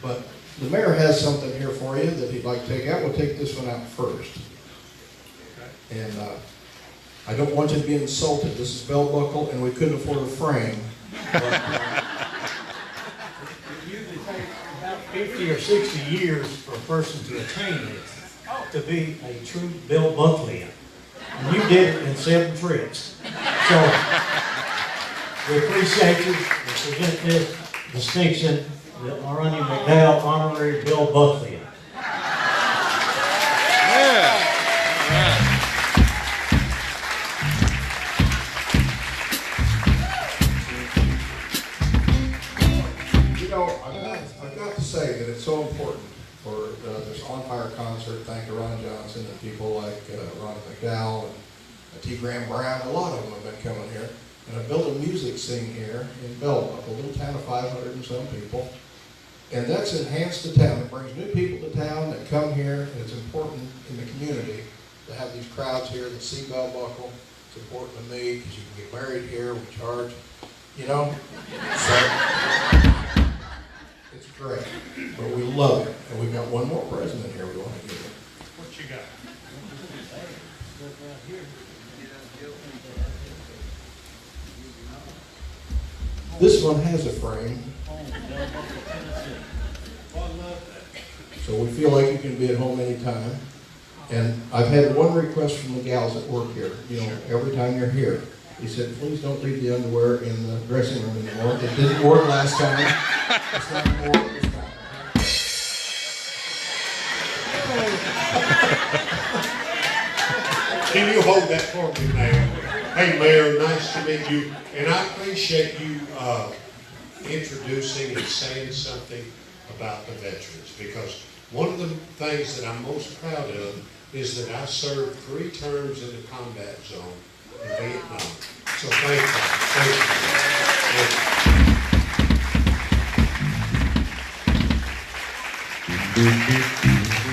But the mayor has something here for you that he'd like to take out. We'll take this one out first. And I don't want you to be insulted. This is Bell Buckle, and we couldn't afford a frame. But, It usually takes about 50 or 60 years for a person to attain this, to be a true Bell Bucklian. And you did it in 7 trips. So, we appreciate you and present this distinction, the Ronnie McDowell honorary Bell Bucklian. I've got to say that it's so important for this on-fire concert, thank to Ron Johnson and people like Ronnie McDowell and T. Graham Brown. A lot of them have been coming here. And I built a music scene here in Bell Buckle, a little town of 500 and some people. And that's enhanced the town. It brings new people to town that come here, and it's important in the community to have these crowds here that see Bell Buckle. It's important to me because you can get married here, we charge, you know. So, it's great, but we love it. And we've got one more president here we want to give you. What you got? This one has a frame. So we feel like you can be at home anytime. And I've had one request from the gals that work here, you know, every time you're here. He said, please don't leave the underwear in the dressing room anymore. It didn't work last time. It's not going to work this time. Can you hold that for me, Mayor? Hey, Mayor, nice to meet you. And I appreciate you introducing and saying something about the veterans, because one of the things that I'm most proud of is that I served 3 terms in the combat zone in Vietnam. So thank you. Thank you. Thank you.